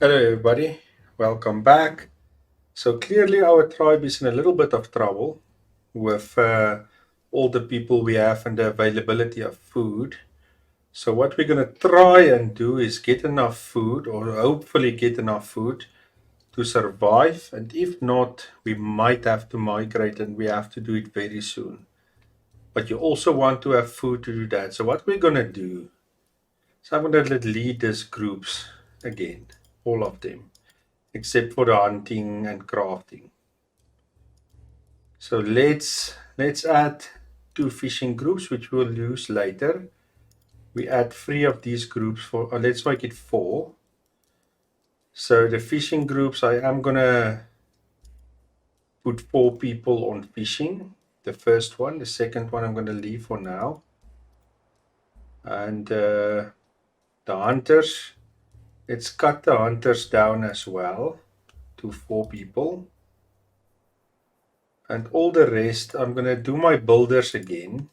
Hello, everybody. Welcome back. So, clearly, our tribe is in a little bit of trouble with all the people we have and the availability of food. So, what we're going to try and do is get enough food, or hopefully get enough food to survive. And if not, we might have to migrate and we have to do it very soon. But you also want to have food to do that. So, what we're going to do is I'm going to lead these groups again, all of them, except for the hunting and crafting. So let's add two fishing groups, which we'll use later. We add three of these groups for, let's make it four. So the fishing groups, I am gonna put four people on fishing. The first one, the second one I'm gonna leave for now. And the hunters, let's cut the hunters down as well to four people. And all the rest, I'm gonna do my builders again.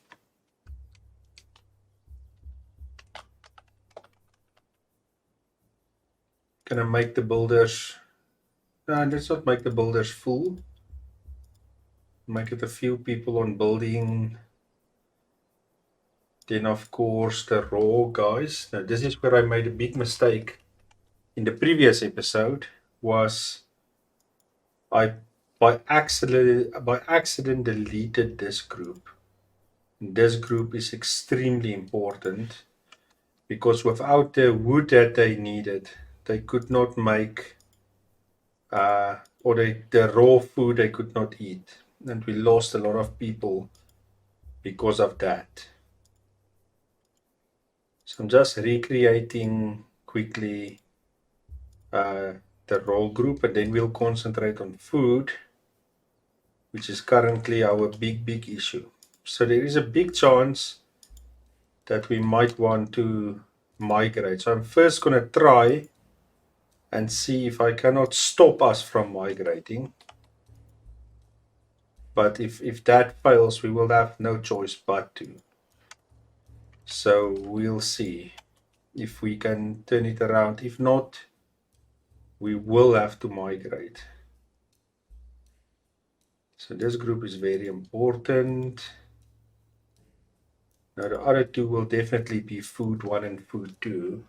Gonna make the builders. No, let's not make the builders full. Make it a few people on building. Then, of course, the raw guys. Now, this is where I made a big mistake in the previous episode. Was I by accident deleted this group. This group is extremely important because without the wood that they needed, they could not make or the raw food they could not eat, and we lost a lot of people because of that. So I'm just recreating quickly the role group, and then we'll concentrate on food, which is currently our big issue. So there is a big chance that we might want to migrate. So I'm first going to try and see if I cannot stop us from migrating. But if that fails, we will have no choice but to. So we'll see if we can turn it around. If not, we will have to migrate. So this group is very important. Now the other two will definitely be food 1 and food 2.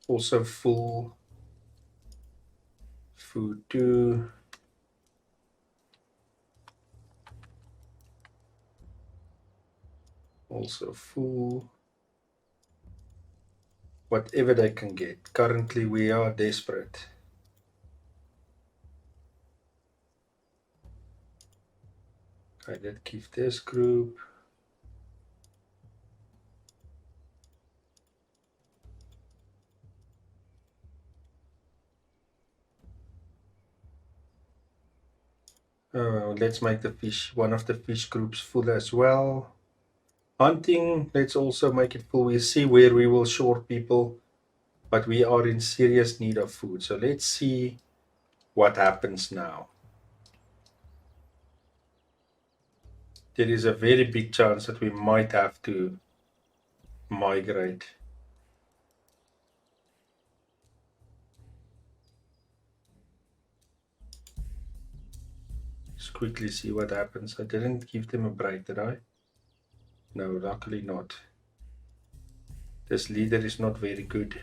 Also full food 2. Also full. Whatever they can get. Currently we are desperate. Okay, let's keep this group. Let's make the one of the fish groups full as well. Hunting, let's also make it full. We'll see where we will short people, but we are in serious need of food. So let's see what happens now. There is a very big chance that we might have to migrate. Let's quickly see what happens. I didn't give them a break, did I? No, luckily not. This leader is not very good.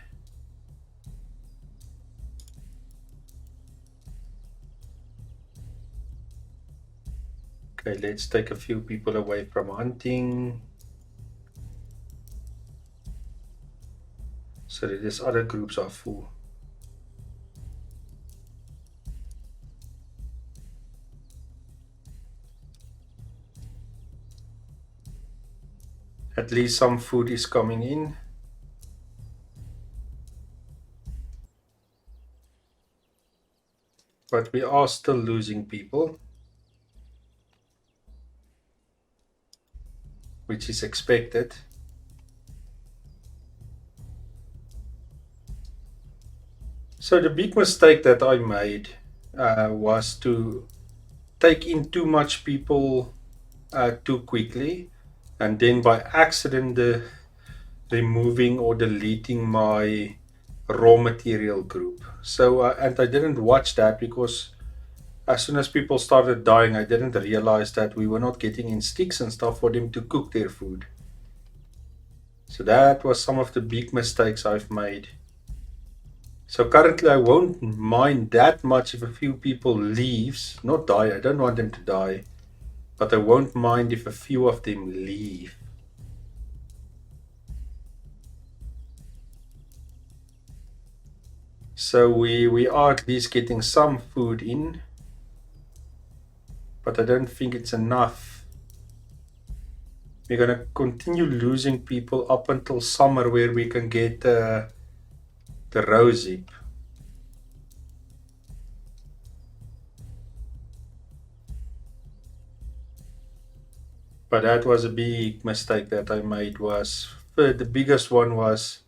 Okay, let's take a few people away from hunting. So that these other groups are full. At least some food is coming in. But we are still losing people, which is expected. So the big mistake that I made was to take in too much people too quickly, and then by accident the removing or deleting my raw material group. So, and I didn't watch that because as soon as people started dying, I didn't realize that we were not getting in sticks and stuff for them to cook their food. So that was some of the big mistakes I've made. So currently I won't mind that much if a few people leaves, not die. I don't want them to die, but I won't mind if a few of them leave. So we are at least getting some food in, but I don't think it's enough. We're gonna continue losing people up until summer where we can get the rosehip. But that was a big mistake that I made. Was the biggest one was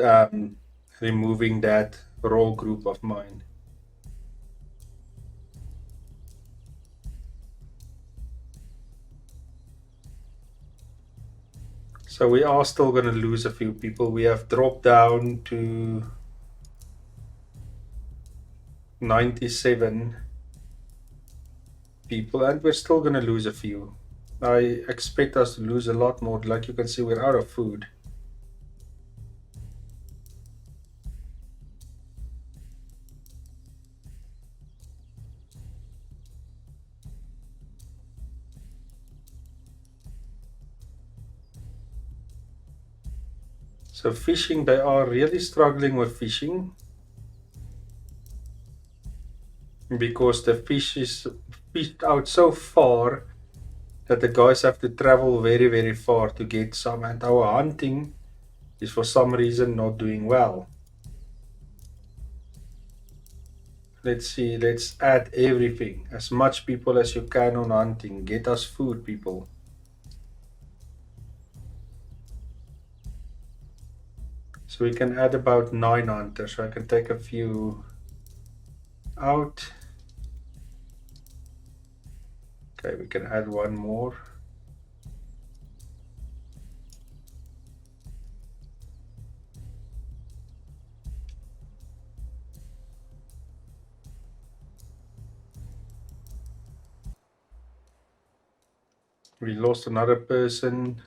um, removing that raw group of mine. So we are still going to lose a few people. We have dropped down to 97 people, and we're still going to lose a few. I expect us to lose a lot more. Like you can see, we're out of food. So fishing, they are really struggling with fishing because the fish is fished out so far that the guys have to travel very, very far to get some, and our hunting is for some reason not doing well. Let's see, let's add everything. As much people as you can on hunting. Get us food, people. So we can add about 9 hunters. So I can take a few out. Okay, we can add one more. We lost another person.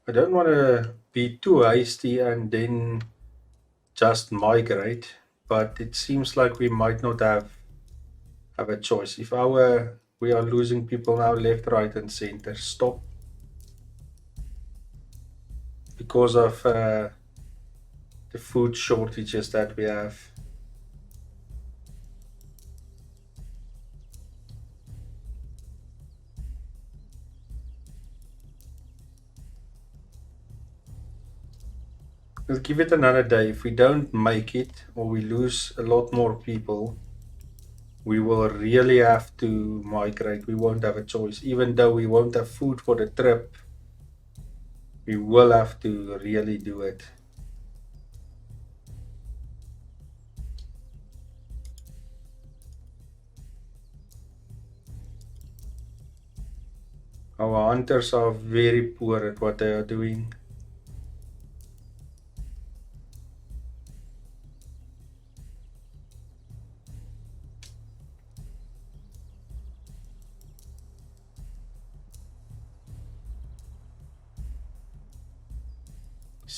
I don't want to be too hasty and then just migrate, but it seems like we might not have a choice. If our we are losing people now left, right, and center, stop because of the food shortages that we have. Let's give it another day. If we don't make it or we lose a lot more people, we will really have to migrate. We won't have a choice. Even though we won't have food for the trip, we will have to really do it. Our hunters are very poor at what they are doing.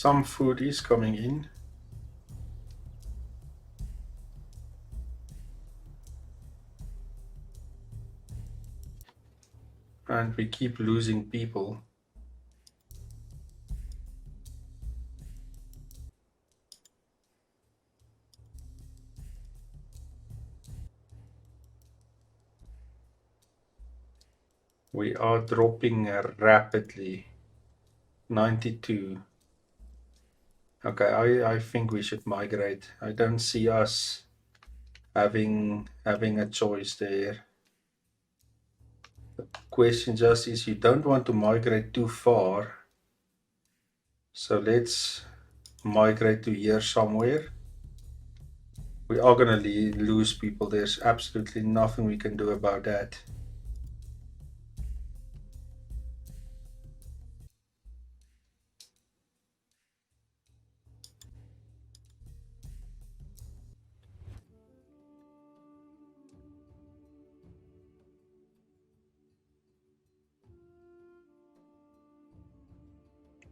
Some food is coming in. And we keep losing people. We are dropping rapidly. 92. Okay, I think we should migrate. I don't see us having a choice there. The question just is you don't want to migrate too far. So let's migrate to here somewhere. We are gonna lose people. There's absolutely nothing we can do about that.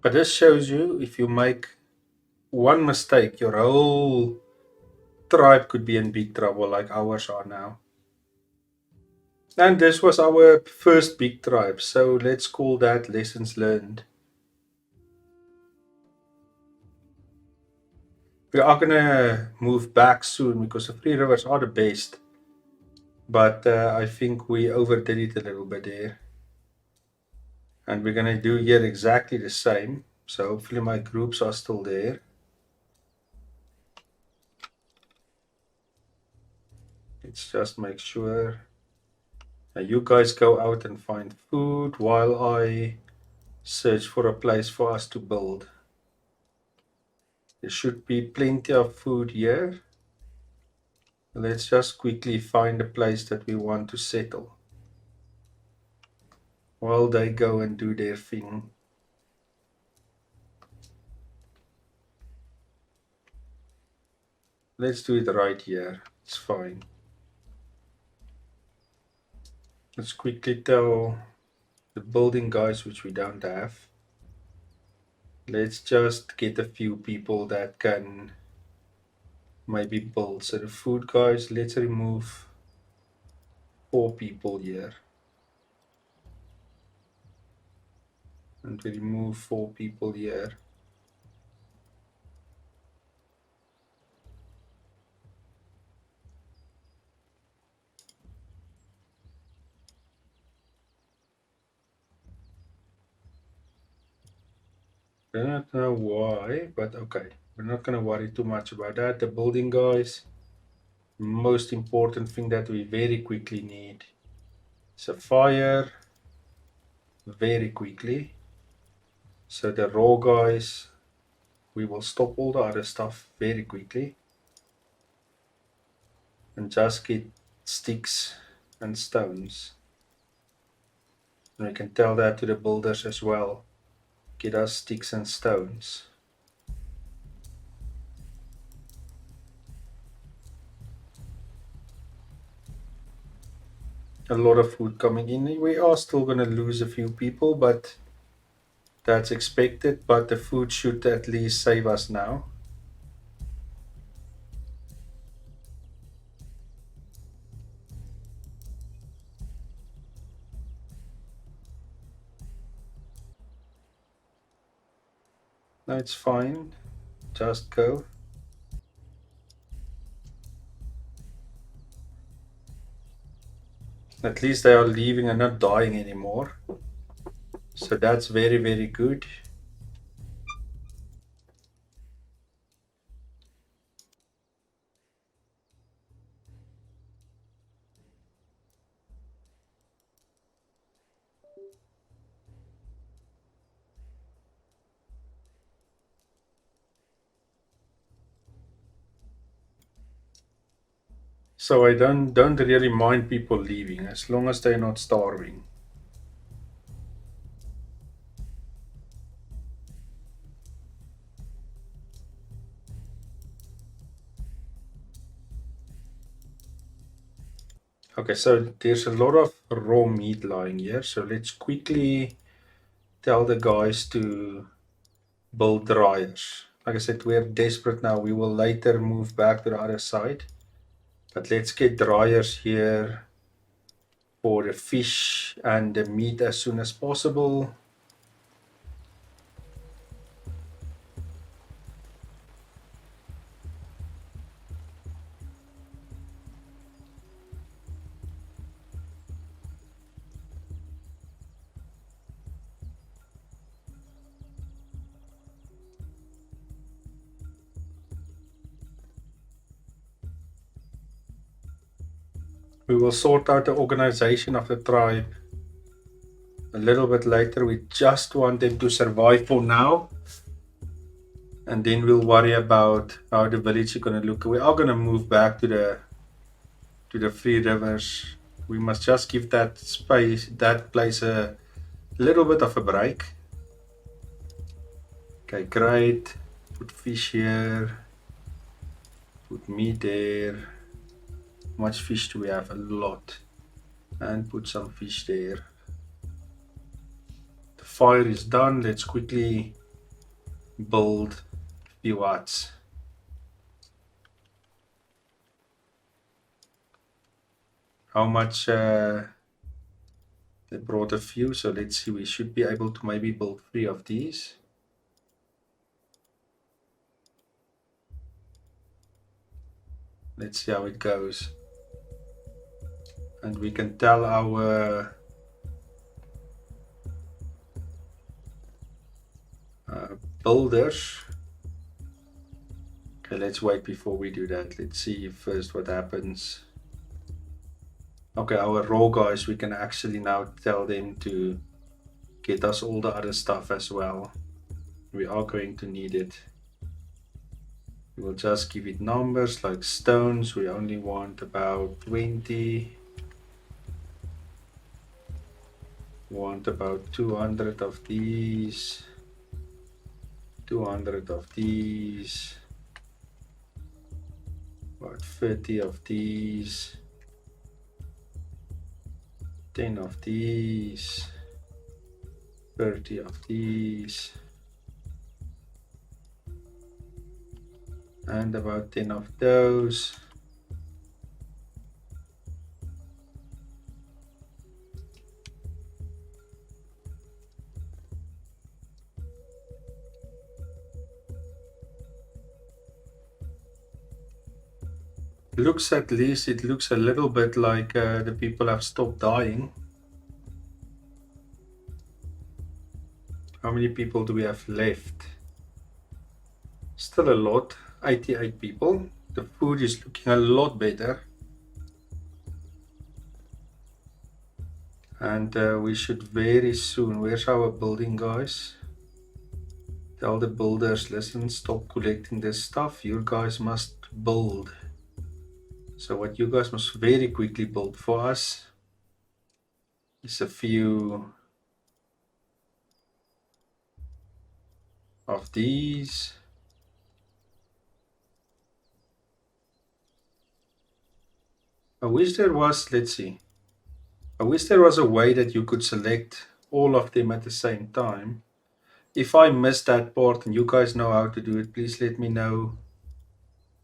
But this shows you if you make one mistake, your whole tribe could be in big trouble, like ours are now. And this was our first big tribe, so let's call that lessons learned. We are gonna move back soon because the Three Rivers are the best, but I think we overdid it a little bit there. And we're gonna do here exactly the same. So hopefully my groups are still there. Let's just make sure. You guys go out and find food while I search for a place for us to build. There should be plenty of food here. Let's just quickly find a place that we want to settle while they go and do their thing. Let's do it right here. It's fine. Let's quickly tell the building guys, which we don't have. Let's just get a few people that can maybe build. So the food guys, let's remove 4 people here. And we remove 4 people here. I don't know why, but okay. We're not going to worry too much about that. The building guys, most important thing that we very quickly need is a fire very quickly. So the raw guys, we will stop all the other stuff very quickly and just get sticks and stones. And we can tell that to the builders as well. Get us sticks and stones. A lot of food coming in. We are still going to lose a few people, but that's expected. But the food should at least save us now. No, it's fine. Just go. At least they are leaving and not dying anymore. So that's very, very good. So I don't really mind people leaving as long as they're not starving. Okay, so there's a lot of raw meat lying here. So let's quickly tell the guys to build dryers. Like I said, we're desperate now. We will later move back to the other side. But let's get dryers here for the fish and the meat as soon as possible. We will sort out the organization of the tribe a little bit later. We just want them to survive for now. And then we'll worry about how the village is going to look. We are going to move back to the Three Rivers. We must just give that place a little bit of a break. Okay, great. Put fish here. Put meat there. How much fish do we have? A lot. And put some fish there. The fire is done. Let's quickly build a few huts. How much? They brought a few, so let's see. We should be able to maybe build 3 of these. Let's see how it goes. And we can tell our builders. Okay, let's wait before we do that. Let's see first what happens. Okay, our raw guys, we can actually now tell them to get us all the other stuff as well. We are going to need it. We will just give it numbers like stones. We only want about 20. Want about 200 of these. 200 of these. About 30 of these. 10 of these. 30 of these. And about 10 of those. Looks, at least it looks a little bit like the people have stopped dying. How many people do we have left? Still a lot, 88 people. The food is looking a lot better. And we should very soon, where's our building guys? Tell the builders, listen, stop collecting this stuff. You guys must build. So what you guys must very quickly build for us is a few of these. I wish there was, let's see. I wish there was a way that you could select all of them at the same time. If I missed that part and you guys know how to do it, please let me know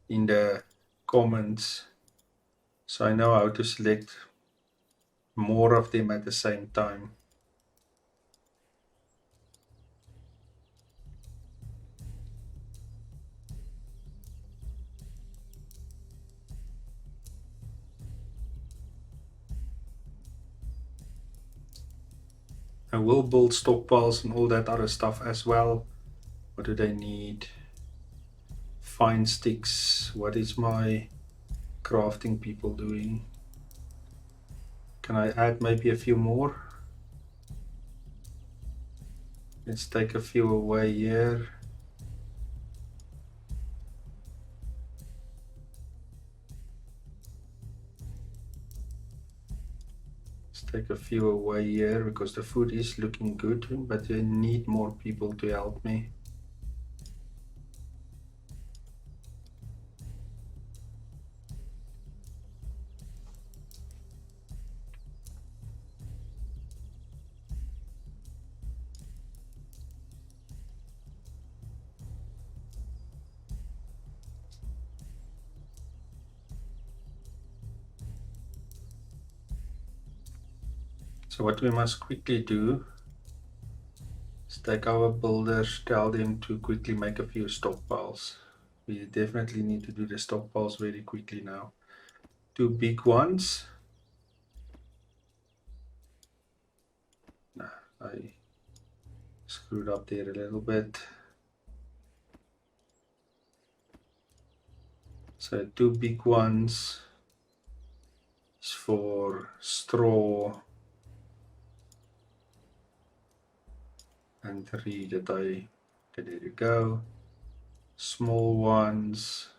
in the comments so I know how to select more of them at the same time. I will build stockpiles and all that other stuff as well. What do they need? Fine sticks. What is my crafting people doing? Can I add maybe a few more? Let's take a few away here. Let's take a few away here because the food is looking good, but I need more people to help me. So what we must quickly do is take our builders, tell them to quickly make a few stockpiles. We definitely need to do the stockpiles very quickly now. 2 big ones. Nah, I screwed up there a little bit. So 2 big ones is for straw. And 3 that okay, there you go. Small ones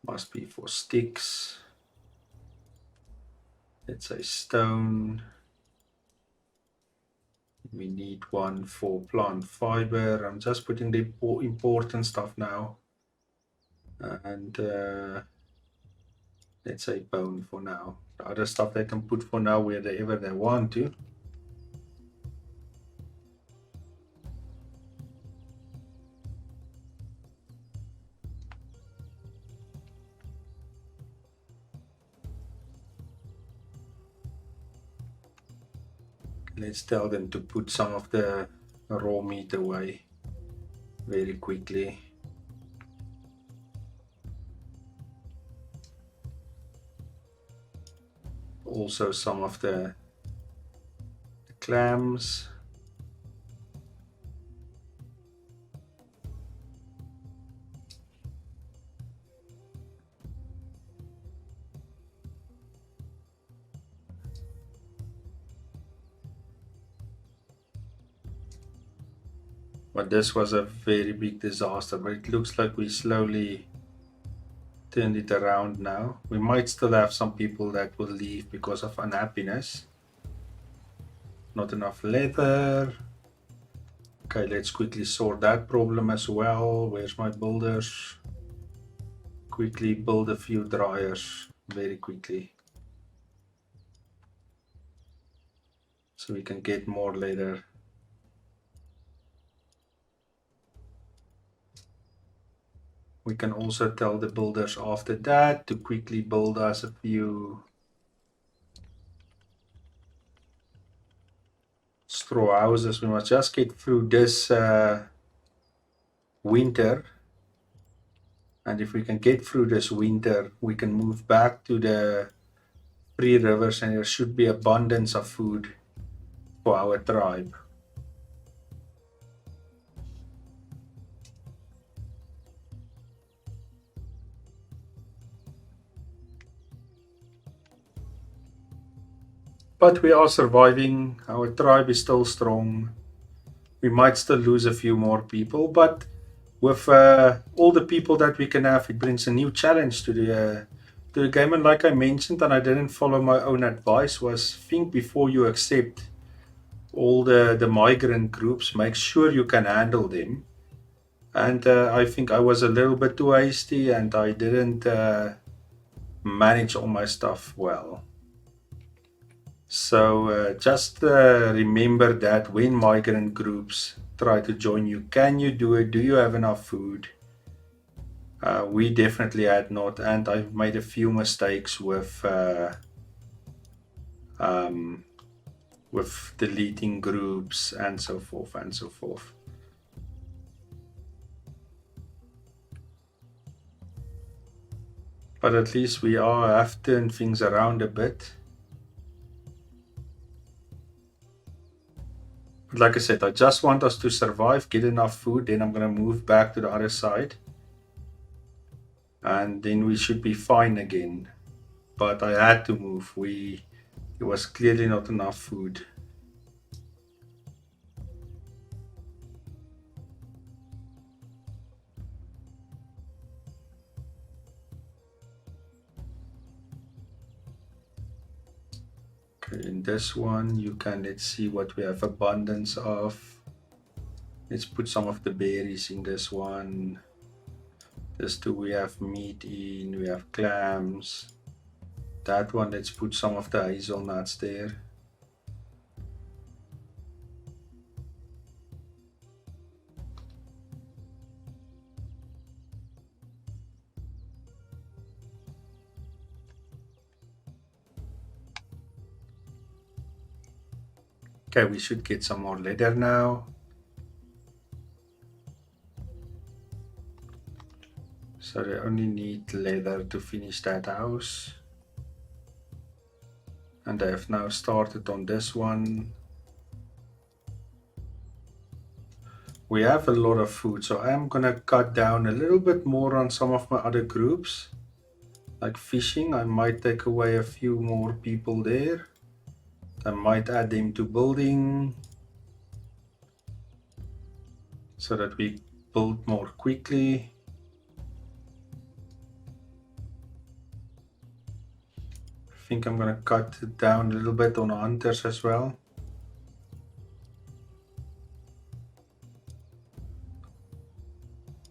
must be for sticks. Let's say stone. We need 1 for plant fiber. I'm just putting the important stuff now. And let's say bone for now. The other stuff they can put for now wherever they want to. Let's tell them to put some of the raw meat away very quickly. Also some of the clams. But this was a very big disaster, but it looks like we slowly turned it around now. We might still have some people that will leave because of unhappiness. Not enough leather. Okay, let's quickly sort that problem as well. Where's my builders? Quickly build a few dryers very quickly, so we can get more leather. We can also tell the builders after that to quickly build us a few straw houses. We must just get through this winter, and if we can get through this winter, we can move back to the 3 rivers, and there should be abundance of food for our tribe. But we are surviving. Our tribe is still strong. We might still lose a few more people, but with all the people that we can have, it brings a new challenge to the game. And like I mentioned, and I didn't follow my own advice, was think before you accept all the migrant groups. Make sure you can handle them. And I think I was a little bit too hasty, and I didn't manage all my stuff well. So just remember that when migrant groups try to join you, can you do it? Do you have enough food? We definitely had not, and I've made a few mistakes um, with deleting groups and so forth and so forth. But at least we have turned things around a bit. But like I said, I just want us to survive, get enough food, then I'm going to move back to the other side. And then we should be fine again. But I had to move. It was clearly not enough food. Okay, in this one you can, let's see what we have abundance of. Let's put some of the berries in this one. This two we have meat in, we have clams. That one, let's put some of the hazelnuts there. Okay, we should get some more leather now. So they only need leather to finish that house. And I have now started on this one. We have a lot of food, so I'm gonna cut down a little bit more on some of my other groups. Like fishing, I might take away a few more people there. I might add them to building so that we build more quickly. I think I'm gonna cut it down a little bit on hunters as well.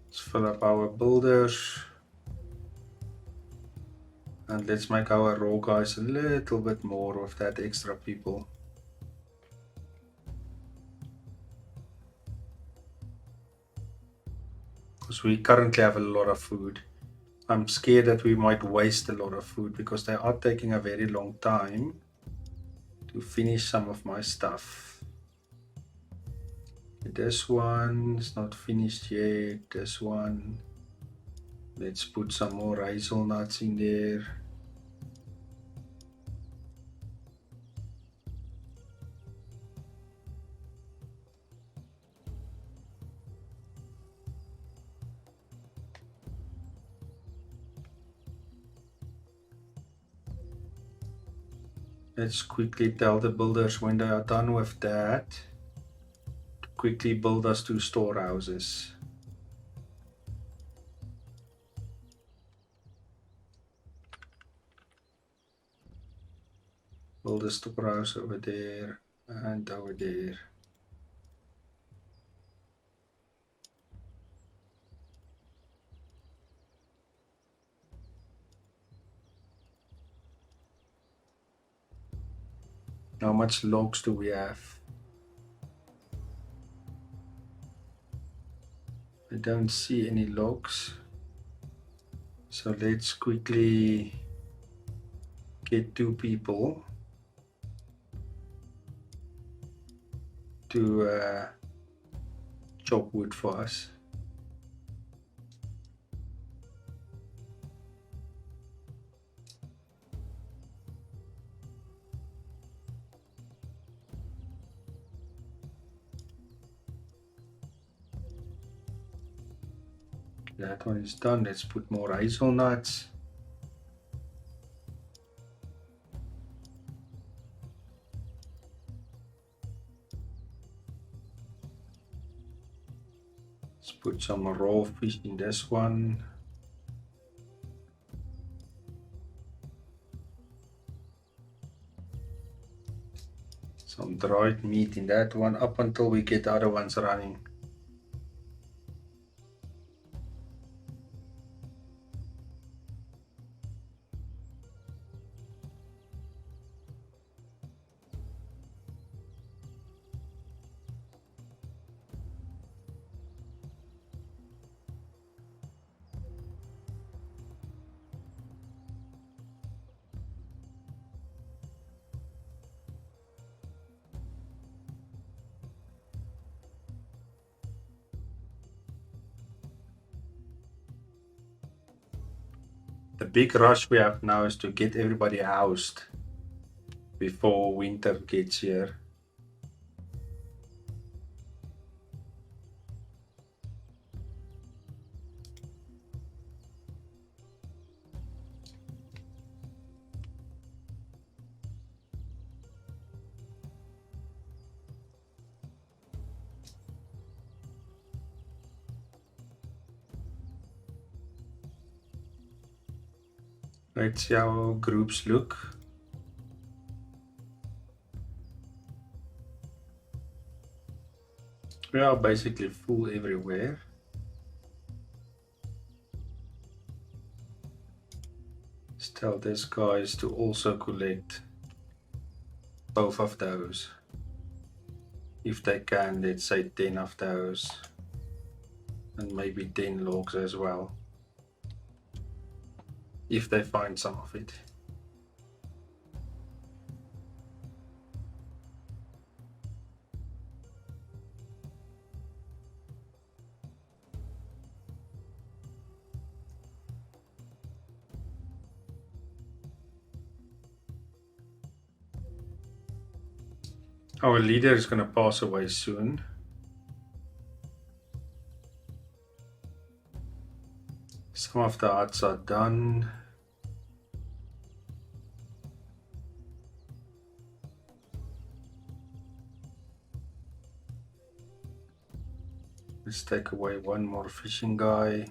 Let's fill up our builders. And let's make our raw guys a little bit more with that extra people. Because we currently have a lot of food. I'm scared that we might waste a lot of food because they are taking a very long time to finish some of my stuff. This one's not finished yet. This one, let's put some more hazelnuts in there. Let's quickly tell the builders when they are done with that to quickly build us 2 storehouses. Build a storehouse over there and over there. How much logs do we have? I don't see any logs. So let's quickly get 2 people to chop wood for us. That one is done. Let's put more hazelnuts. Let's put some raw fish in this one. Some dried meat in that one up until we get the other ones running. The big rush we have now is to get everybody housed before winter gets here. Let's see how groups look. We are basically full everywhere. Let's tell these guys to also collect both of those. If they can, let's say 10 of those. And maybe 10 logs as well. If they find some of it. Our leader is going to pass away soon. Some of the huts are done. Let's take away one more fishing guy.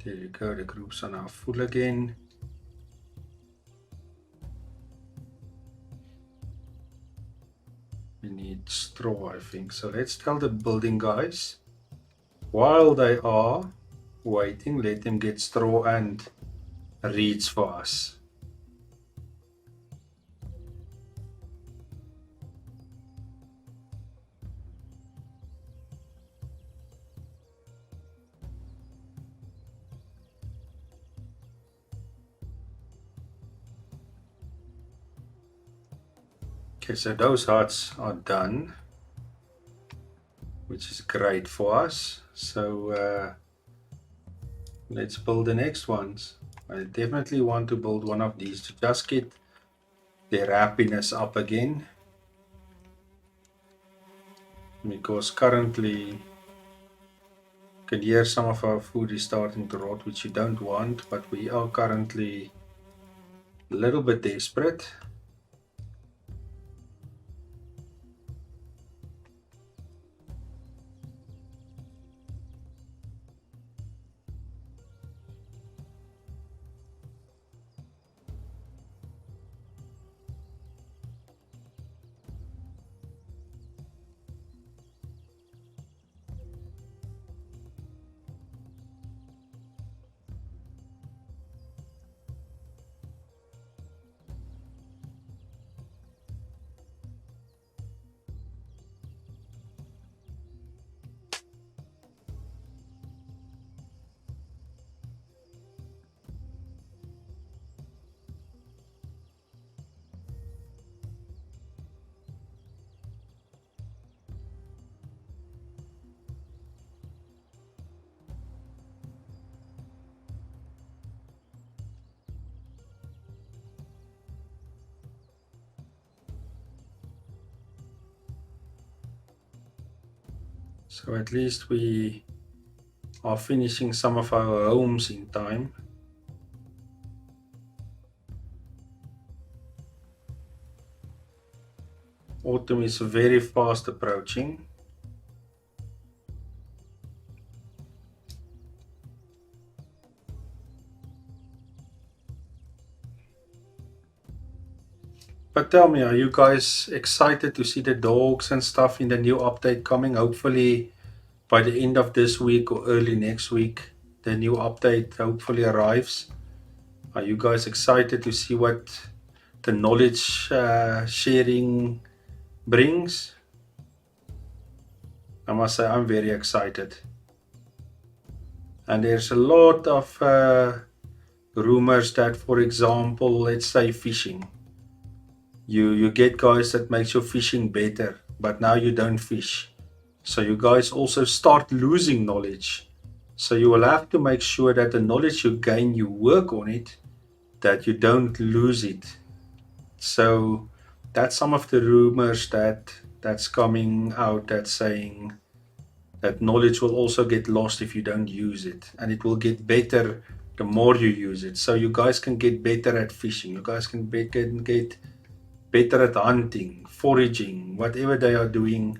There you go, the groups are now full again. We need straw, I think. So let's tell the building guys, while they are waiting, let them get straw and reeds for us. Okay, so those huts are done, which is great for us. So let's build the next ones. I definitely want to build one of these to just get their happiness up again, because currently you can hear some of our food is starting to rot, which you don't want, but we are currently a little bit desperate. So at least we are finishing some of our homes in time. Autumn is very fast approaching. But tell me, are you guys excited to see the dogs and stuff in the new update coming? Hopefully by the end of this week or early next week, the new update hopefully arrives. Are you guys excited to see what the knowledge sharing brings? I must say I'm very excited. And there's a lot of rumors that, for example, let's say fishing. You get guys that makes your fishing better, but now you don't fish. So you guys also start losing knowledge. So you will have to make sure that the knowledge you gain, you work on it, that you don't lose it. So that's some of the rumors that's coming out, that's saying that knowledge will also get lost if you don't use it, and it will get better the more you use it. So you guys can get better at fishing, you guys can get better at hunting, foraging, whatever they are doing.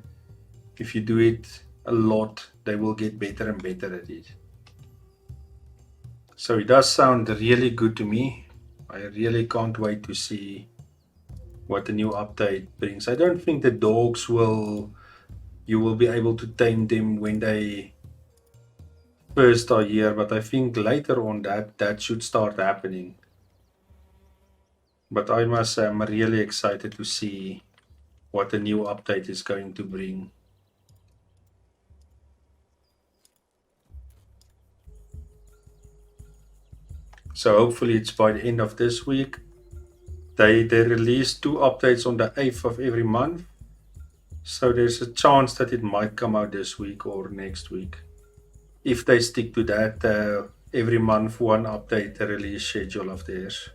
If you do it a lot, they will get better and better at it. So it does sound really good to me. I really can't wait to see what the new update brings. I don't think the dogs you will be able to tame them when they first are here, but I think later on that should start happening. But I must say I'm really excited to see what the new update is going to bring. So hopefully it's by the end of this week. They release 2 updates on the 8th of every month. So there's a chance that it might come out this week or next week. If they stick to that every month one update release schedule of theirs.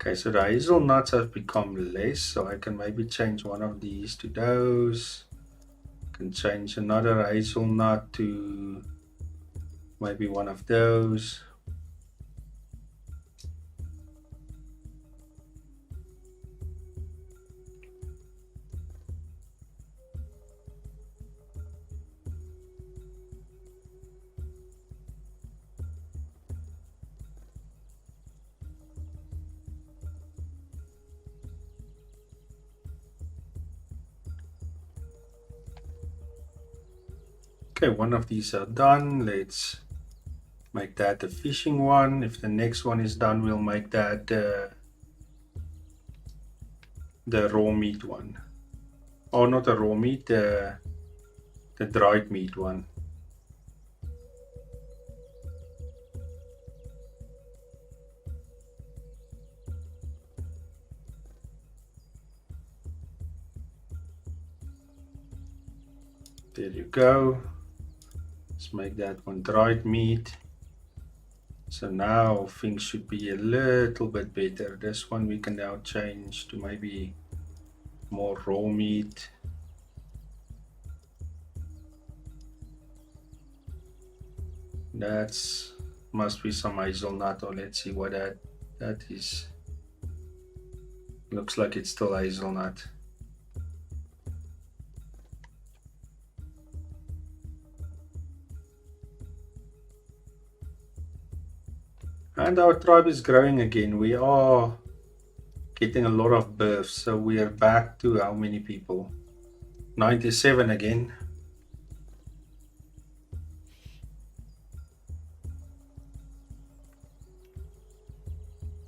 Okay, so the hazelnuts have become less, so I can maybe change one of these to those. Can change another hazelnut to maybe one of those. Okay, one of these are done. Let's make that the fishing one. If the next one is done, we'll make that the raw meat one. Oh, not the raw meat, the dried meat one. There you go. Let's make that one dried meat. So now things should be a little bit better. This one we can now change to maybe more raw meat. That's must be some hazelnut, or let's see what that is. Looks like it's still hazelnut. And our tribe is growing again. We are getting a lot of births, so we are back to how many people? 97 again.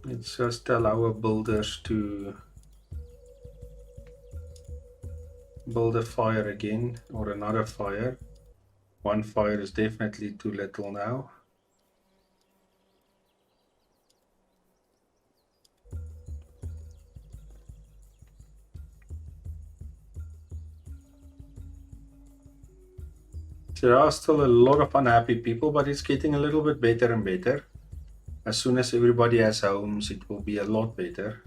Let's just tell our builders to build a fire again, or another fire. One fire is definitely too little now. There are still a lot of unhappy people, but it's getting a little bit better and better. As soon as everybody has homes, it will be a lot better.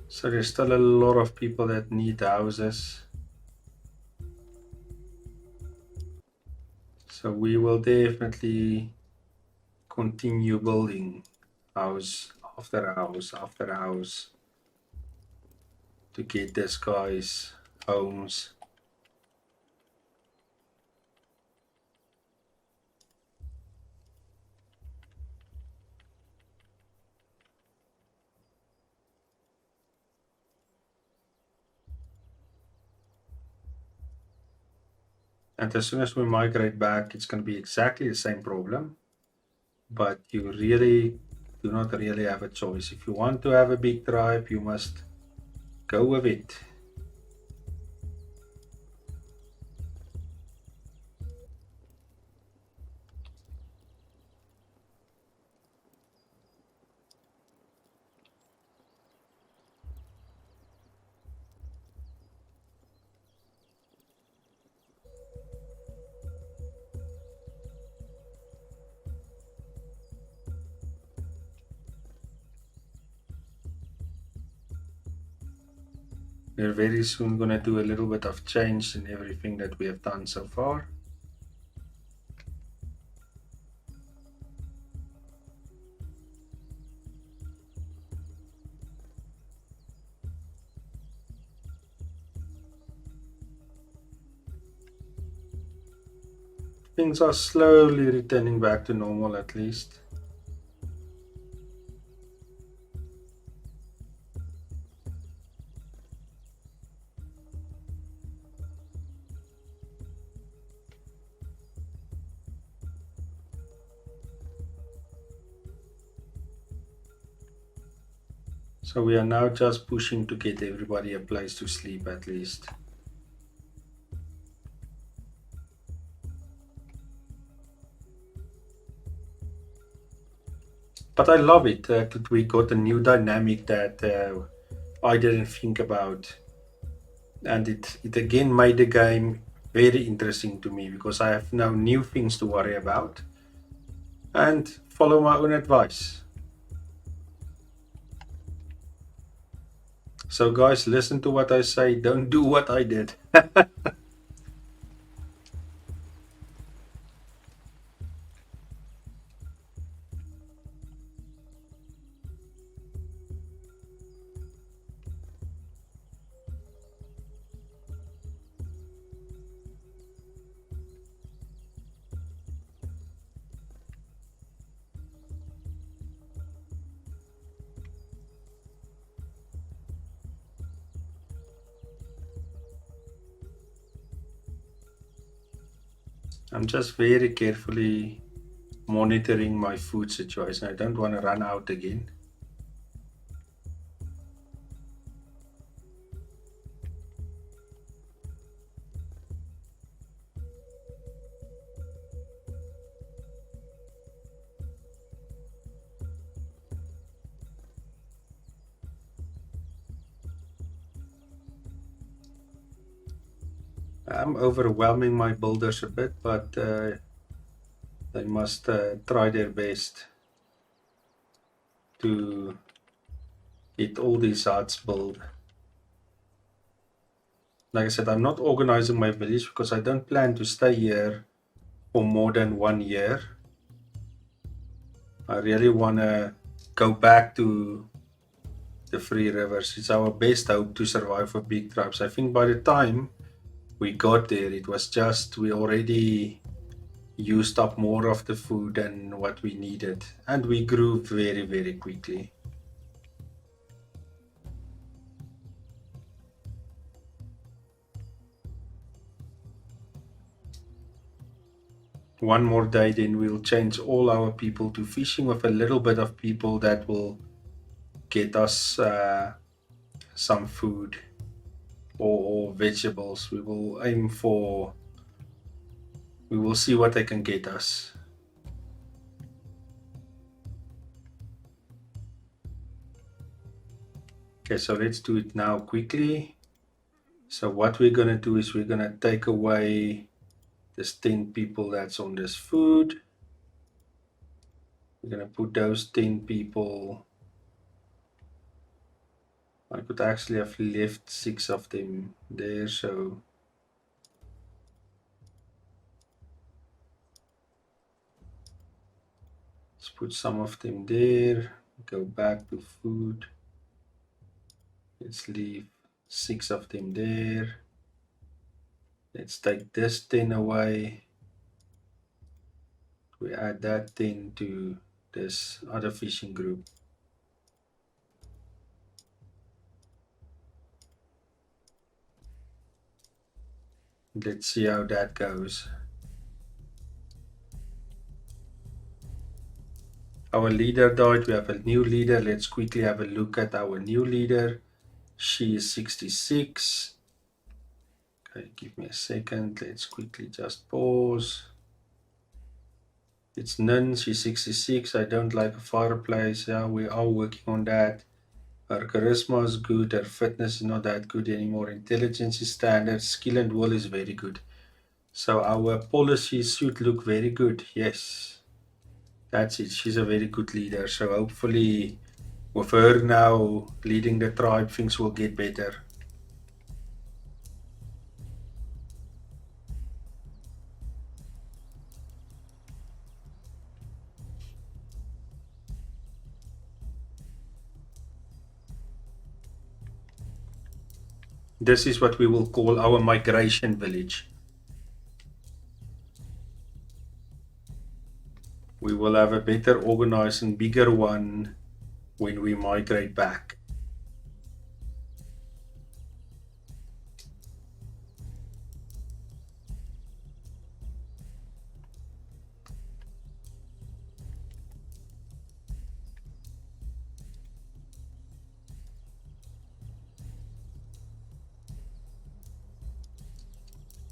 So there's still a lot of people that need houses. So we will definitely continue building house after house after house to get these guys homes. And as soon as we migrate back, it's going to be exactly the same problem. But you really do not really have a choice. If you want to have a big tribe, you must go with it. We're very soon going to do a little bit of change in everything that we have done so far. Things are slowly returning back to normal at least. So we are now just pushing to get everybody a place to sleep at least. But I love it that we got a new dynamic that I didn't think about. And it again made the game very interesting to me because I have now new things to worry about and follow my own advice. So guys, listen to what I say, don't do what I did. I'm just very carefully monitoring my food situation. I don't want to run out again. I'm overwhelming my builders a bit, but they must try their best to get all these huts built. Like I said, I'm not organizing my village because I don't plan to stay here for more than 1 year. I really want to go back to the Free Rivers. It's our best hope to survive for big tribes. I think by the time we got there, it was just we already used up more of the food than what we needed, and we grew very, very quickly. One more day, then we'll change all our people to fishing with a little bit of people that will get us some food or vegetables. We will aim for, we will see what they can get us. Okay, so let's do it now quickly. So what we're gonna do is we're gonna take away this 10 people that's on this food. We're gonna put those 10 people. I could actually have left 6 of them there, so let's put some of them there. Go back to food. Let's leave 6 of them there. Let's take this 10 away. We add that 10 to this other fishing group. Let's see how that goes. Our leader died. We have a new leader. Let's quickly have a look at our new leader. She is 66. Okay, give me a second. Let's quickly just pause. It's Nun. She's 66. I don't like a fireplace. Yeah, we are working on that. Her charisma is good. Her fitness is not that good anymore. Intelligence is standard. Skill and will is very good. So our policies should look very good. Yes, that's it. She's a very good leader. So hopefully, with her now leading the tribe, things will get better. This is what we will call our migration village. We will have a better organized and bigger one when we migrate back.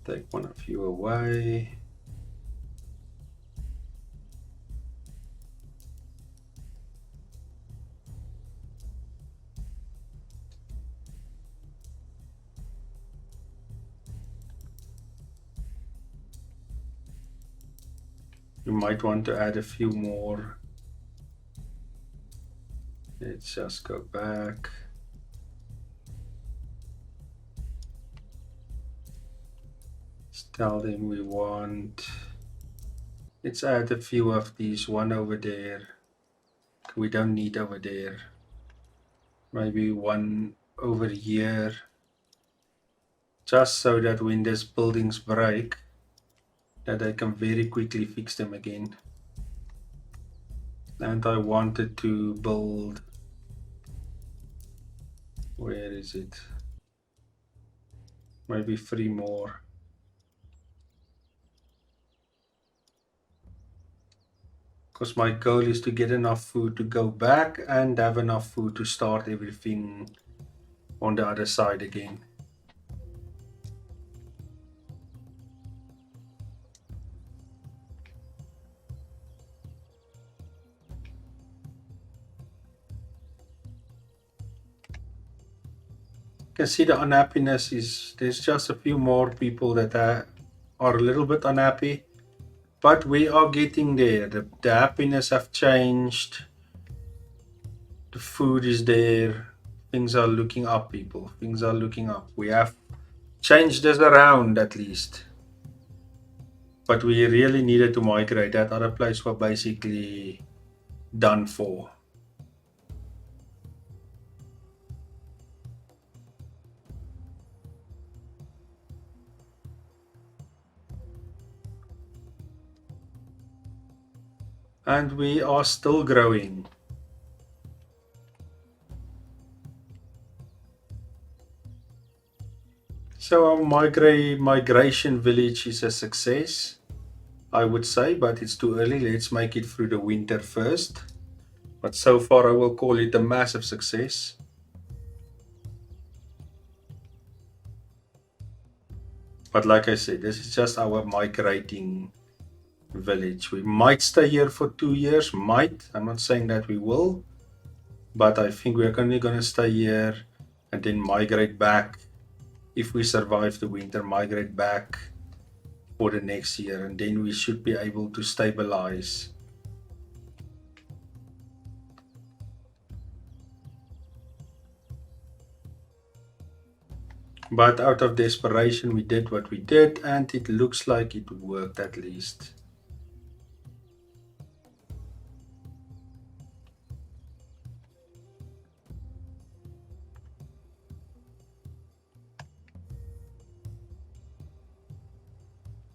Take one of you away. You might want to add a few more. Let's just go back. Let's tell them we want. Let's add a few of these. One over there. We don't need over there. Maybe one over here. Just so that when these buildings break, that I can very quickly fix them again. And I wanted to build, where is it? Maybe 3 more. because my goal is to get enough food to go back and have enough food to start everything on the other side again. You can see the unhappiness is there's just a few more people that are a little bit unhappy, but we are getting there. The happiness have changed. The food is there. Things are looking up, people. Things are looking up. We have changed this around at least. But we really needed to migrate. That other place was basically done for. And we are still growing. So our migration village is a success, I would say, but it's too early. Let's make it through the winter first. But so far, I will call it a massive success. But like I said, this is just our migrating village. We might stay here for 2 years, might. I'm not saying that we will, but I think we're only going to stay here and then migrate back. If we survive the winter, migrate back for the next year, and then we should be able to stabilize. But out of desperation, we did what we did, and it looks like it worked at least.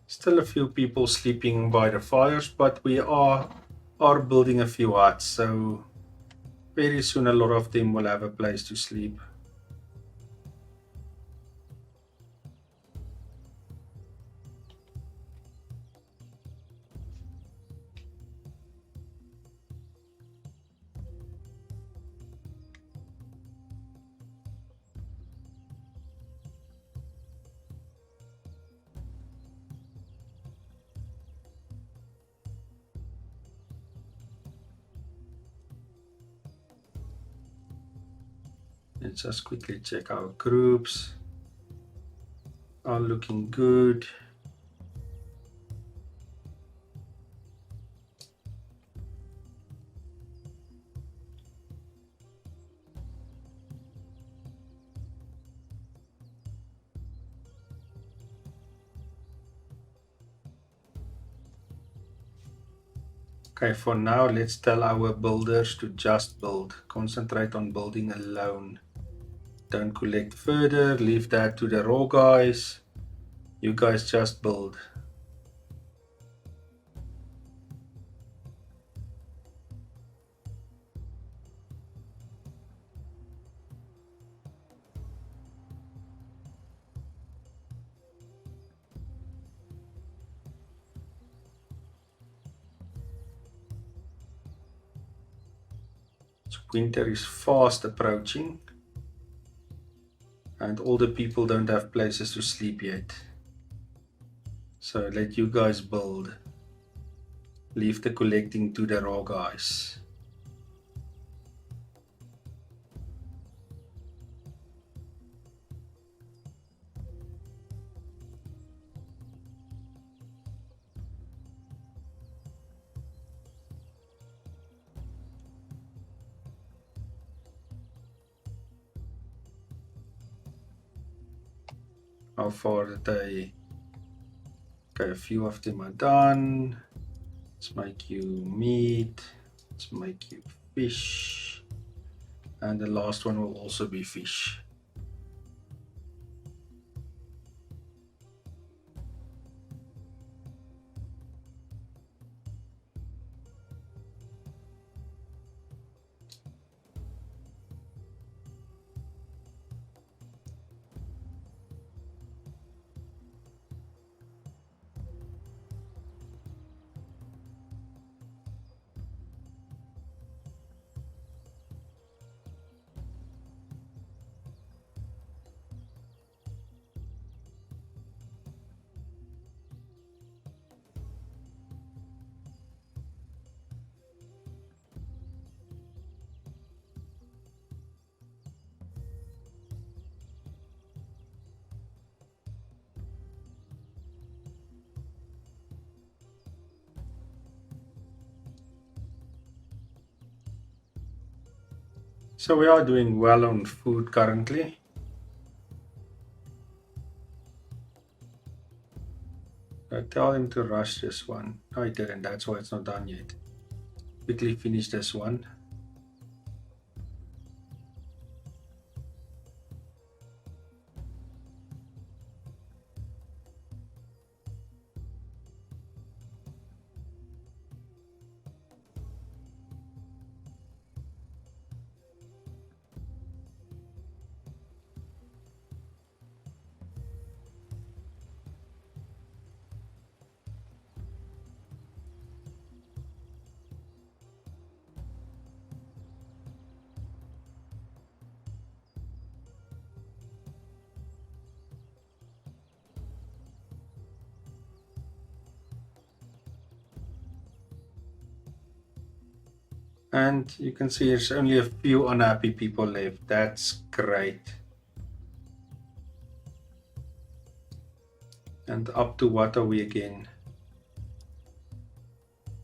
Still a few people sleeping by the fires, but we are building a few huts, so very soon a lot of them will have a place to sleep. Let's just quickly check our groups. Are looking good. Okay, for now, let's tell our builders to just build. Concentrate on building alone. Don't collect further. Leave that to the raw guys. You guys just build. Winter is fast approaching, and all the people don't have places to sleep yet. So let you guys build. Leave the collecting to the raw guys. How far did they? Okay, a few of them are done. Let's make you meat. Let's make you fish. And the last one will also be fish. So we are doing well on food currently. I tell him to rush this one. No, I didn't. That's why it's not done yet. Quickly finish this one. And you can see there's only a few unhappy people left. That's great. And up to what are we again?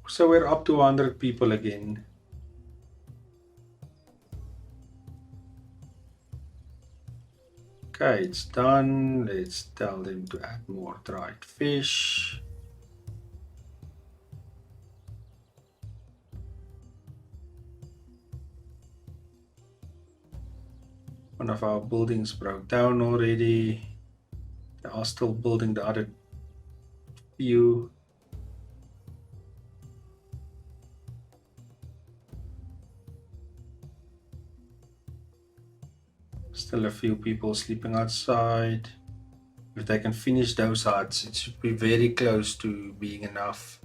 So we're up to 100 people again. Okay, it's done. Let's tell them to add more dried fish. One of our buildings broke down already. They are still building the other few. Still a few people sleeping outside. If they can finish those huts, it should be very close to being enough.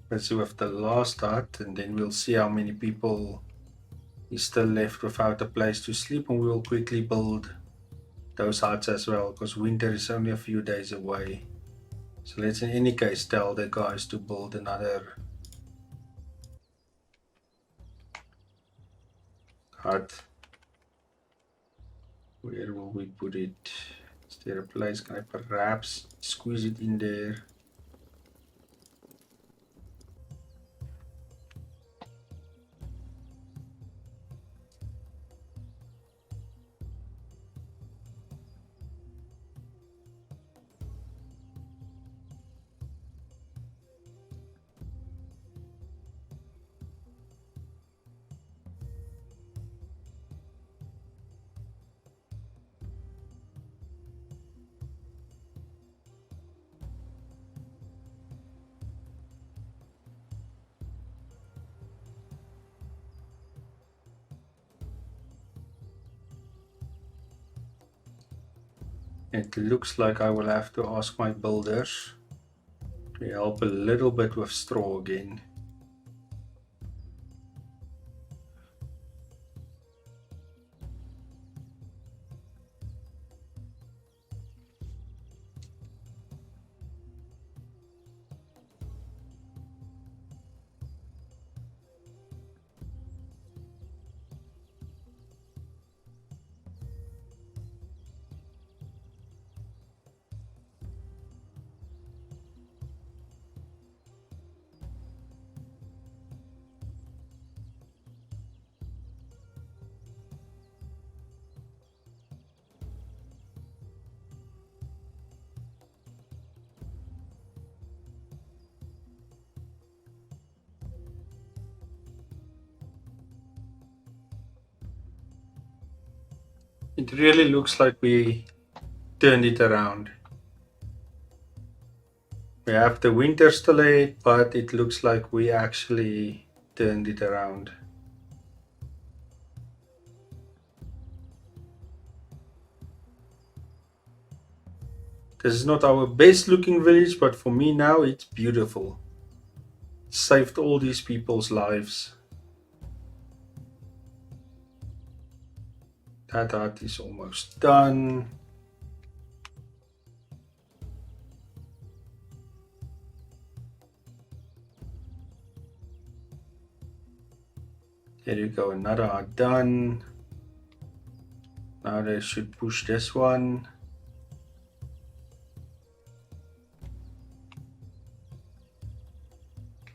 Let's see with the last hut, and then we'll see how many people is still left without a place to sleep, and we will quickly build those huts as well, because winter is only a few days away. So let's in any case tell the guys to build another hut. Where will we put it? Is there a place? Can I perhaps squeeze it in there? It looks like I will have to ask my builders to help a little bit with straw again. It really looks like we turned it around. We have the winter still ahead, but it looks like we actually turned it around. This is not our best looking village, but for me now it's beautiful. Saved all these people's lives. That hut is almost done. There you go, another hut done. Now they should push this one.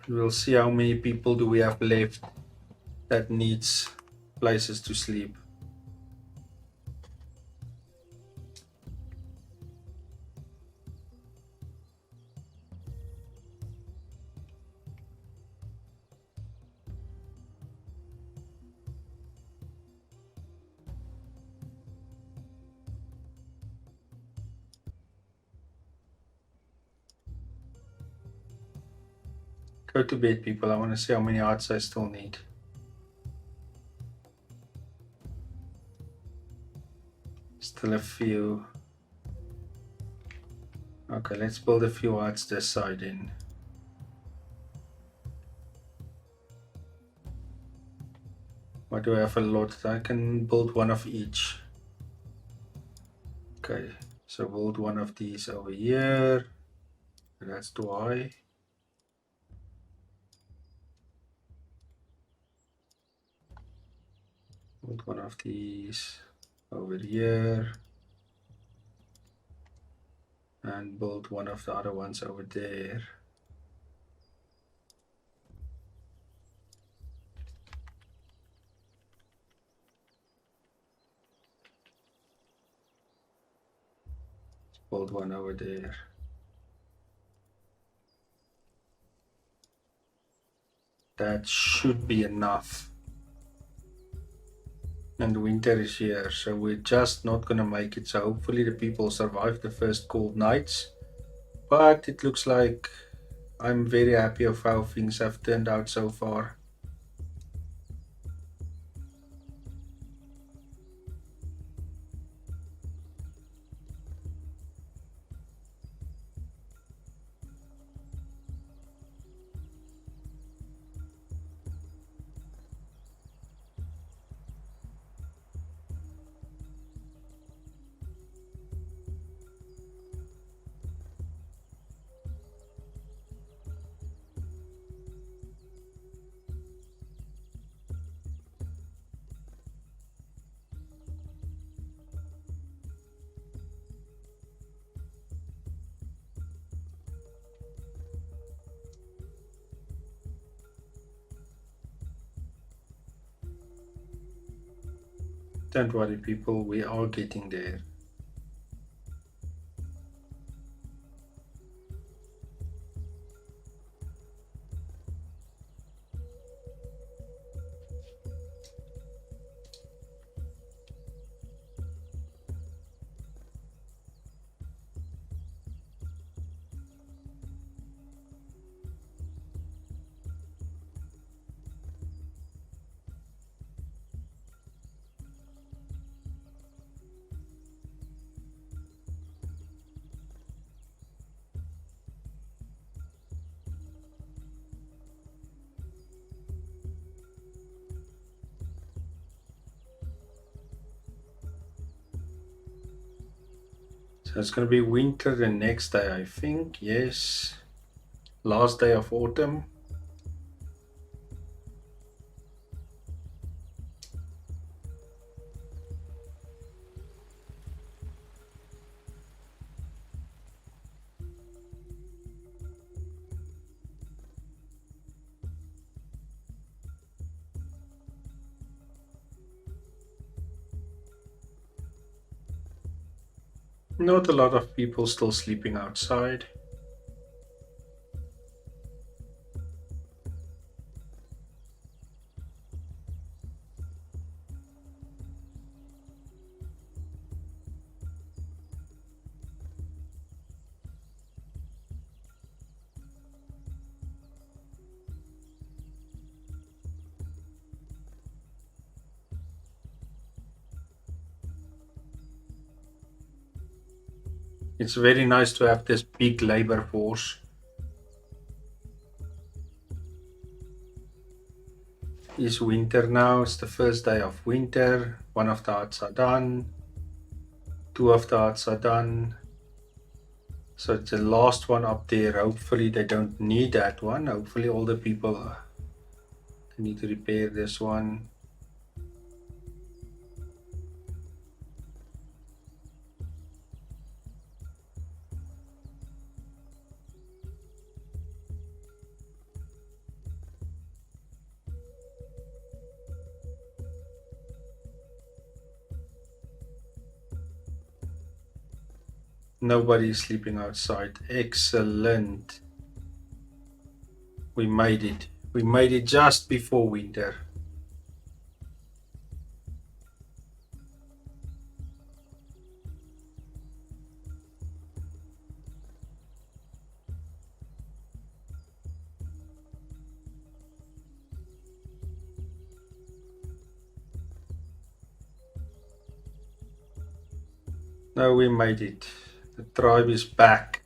We'll see how many people do we have left that needs places to sleep. Go to bed, people. I want to see how many huts I still need. Still a few. Okay, let's build a few huts this side in. Why do I have a lot? I can build one of each. Okay, so build one of these over here. That's too high. Build one of these over here. And build one of the other ones over there. Build one over there. That should be enough. And winter is here, so we're just not gonna make it. So hopefully the people survive the first cold nights. But it looks like I'm very happy of how things have turned out so far. Don't worry, people, we are getting there. So it's going to be winter the next day, I think. Yes. Last day of autumn. Not a lot of people still sleeping outside. It's very nice to have this big labor force. is winter now. It's the first day of winter. One of the huts are done. Two of the huts are done. So it's the last one up there. Hopefully they don't need that one. Hopefully all the people need to repair this one. Nobody is sleeping outside. Excellent. We made it. We made it just before winter. No, we made it. The tribe is back.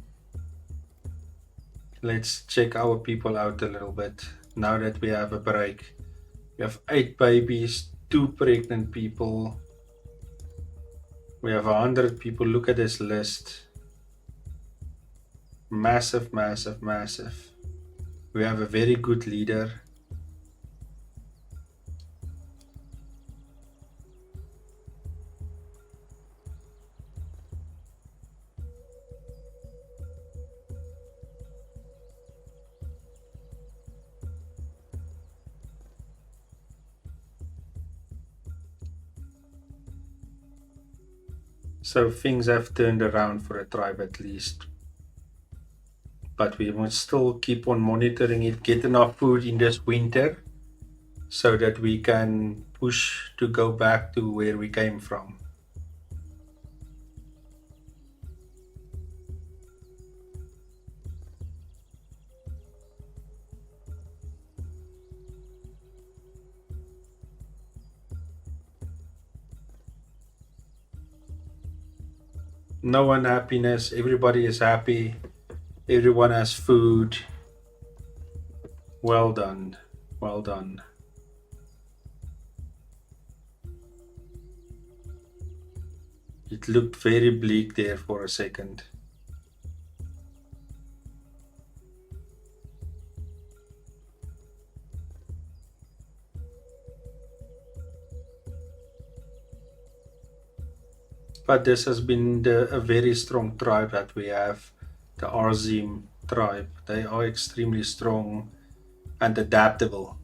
Let's check our people out a little bit now that we have a break. We have 8 babies, 2 pregnant people. We have 100 people. Look at this list. Massive, massive, massive. We have a very good leader. So things have turned around for a tribe at least. But we must still keep on monitoring it, get enough food in this winter so that we can push to go back to where we came from. No unhappiness, everybody is happy, everyone has food. Well done, well done. It looked very bleak there for a second. But this has been a very strong tribe that we have, the Arzeam tribe. They are extremely strong and adaptable.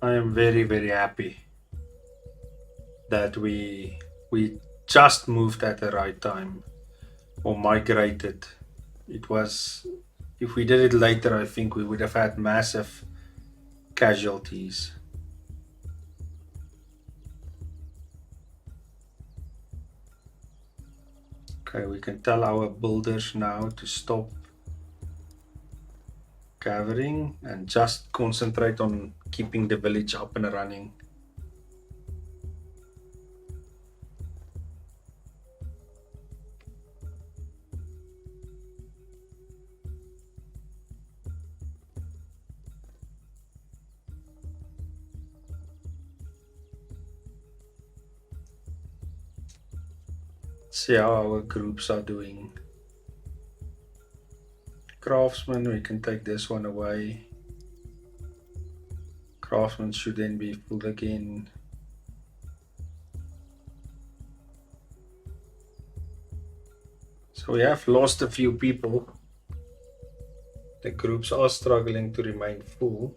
I am very, very happy that we just moved at the right time or migrated. It was, if we did it later, I think we would have had massive casualties. Okay, we can tell our builders now to stop gathering and just concentrate on keeping the village up and running. See how our groups are doing. Craftsman, we can take this one away. Craftsman should then be full again. So we have lost a few people. The groups are struggling to remain full.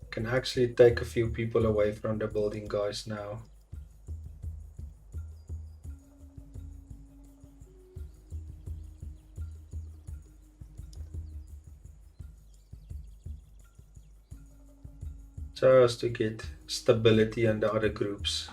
Can actually take a few people away from the building guys now. Just to get stability in the other groups.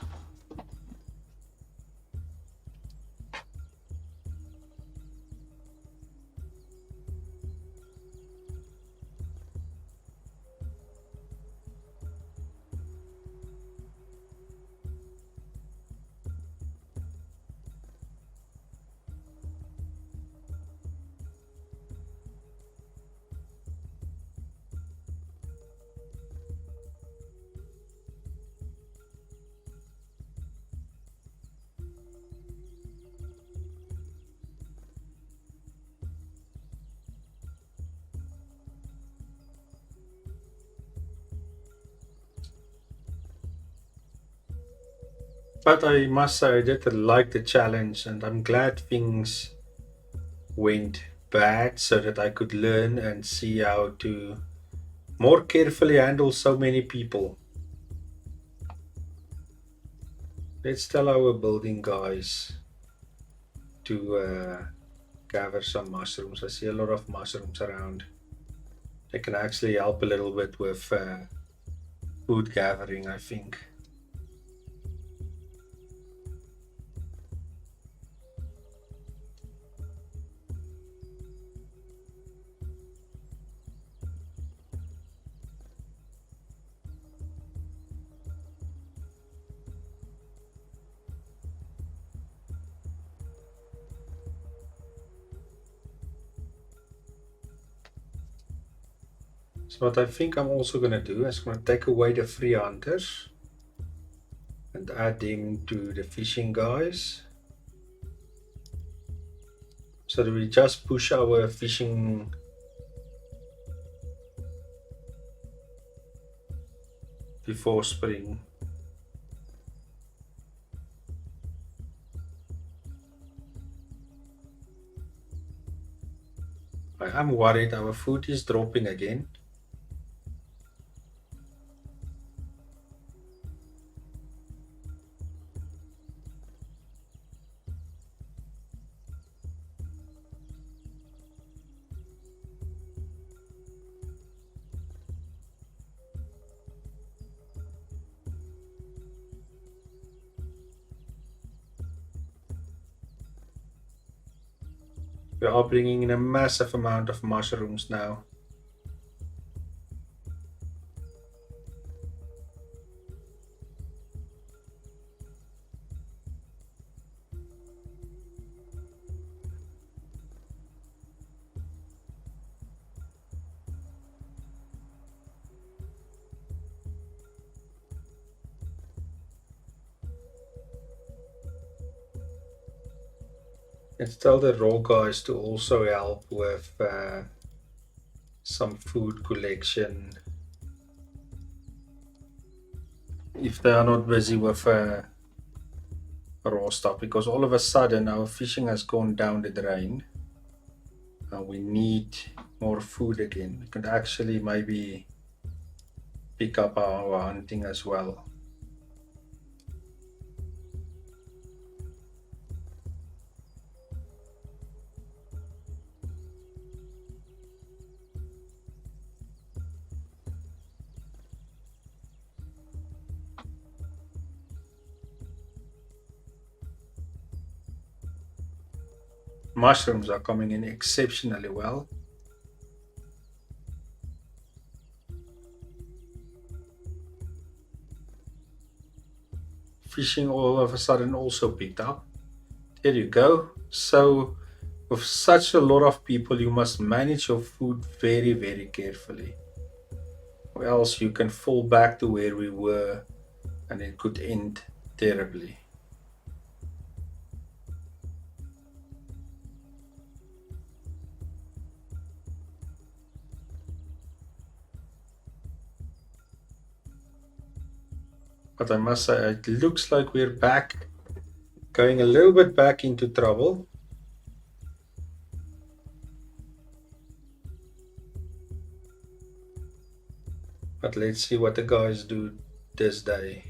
But I must say I did like the challenge, and I'm glad things went bad so that I could learn and see how to more carefully handle so many people. Let's tell our building guys to gather some mushrooms. I see a lot of mushrooms around. They can actually help a little bit with food gathering, I think. So what I think I'm also going to do is going to take away the free hunters and add them to the fishing guys. So that we just push our fishing before spring. I am worried our food is dropping again. We are bringing in a massive amount of mushrooms now. Let's tell the raw guys to also help with some food collection if they are not busy with raw stuff, because all of a sudden our fishing has gone down the drain and we need more food again. We could actually maybe pick up our hunting as well. Mushrooms are coming in exceptionally well. Fishing all of a sudden also picked up. There you go. So with such a lot of people, you must manage your food very, very carefully, or else you can fall back to where we were and it could end terribly. But I must say, it looks like we're back, going a little bit back into trouble. But let's see what the guys do this day.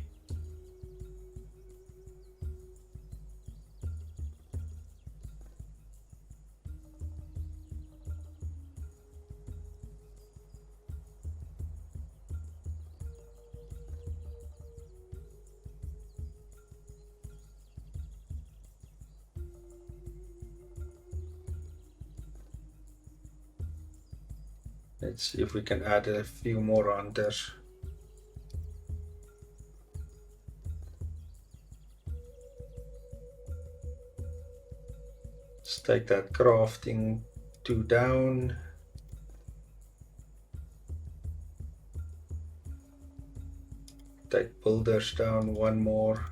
Let's see if we can add a few more hunters. Let's take that crafting 2 down. Take builders down 1 more.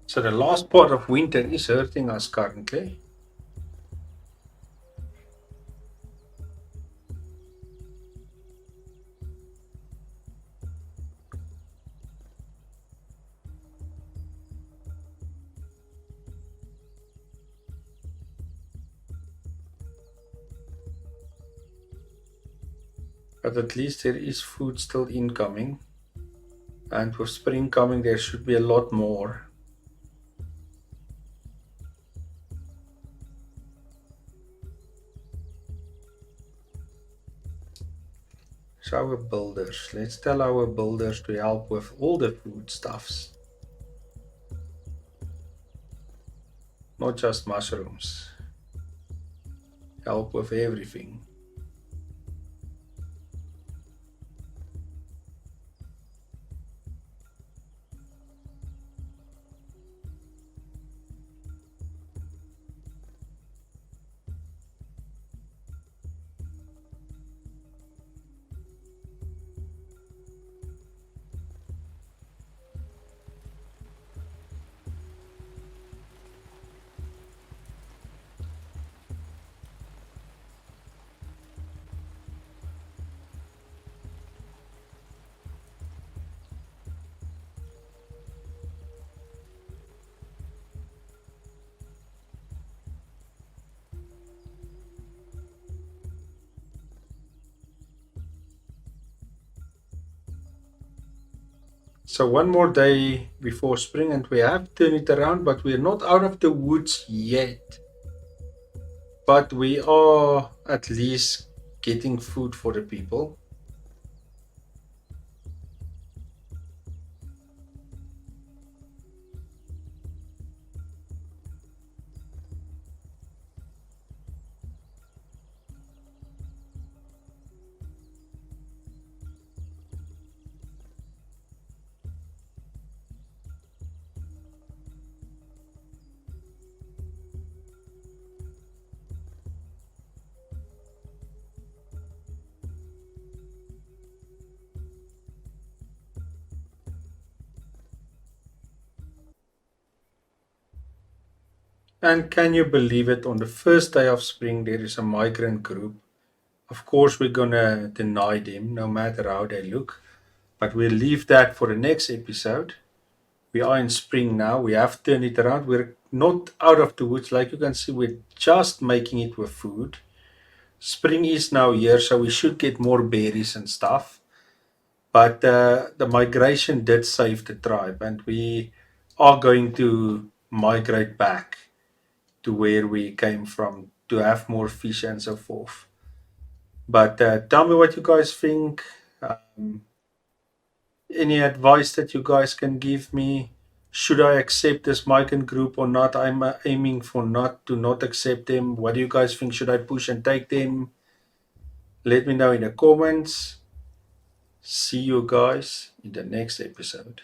So the last part of winter is hurting us currently. But at least there is food still incoming. And with spring coming, there should be a lot more. So our builders, let's tell our builders to help with all the foodstuffs, not just mushrooms. Help with everything. So one more day before spring and we have turned it around, but we're not out of the woods yet. But we are at least getting food for the people. And can you believe it? On the first day of spring, there is a migrant group. Of course, we're gonna deny them no matter how they look, but we'll leave that for the next episode. We are in spring now. We have turned it around. We're not out of the woods. Like you can see, we're just making it with food. Spring is now here, so we should get more berries and stuff. But the migration did save the tribe, and we are going to migrate back to where we came from to have more fish and so forth. But tell me what you guys think. Any advice that you guys can give me? Should I accept this migrant group or not? I'm aiming for not to not accept them. What do you guys think? Should I push and take them? Let me know in the comments. See you guys in the next episode.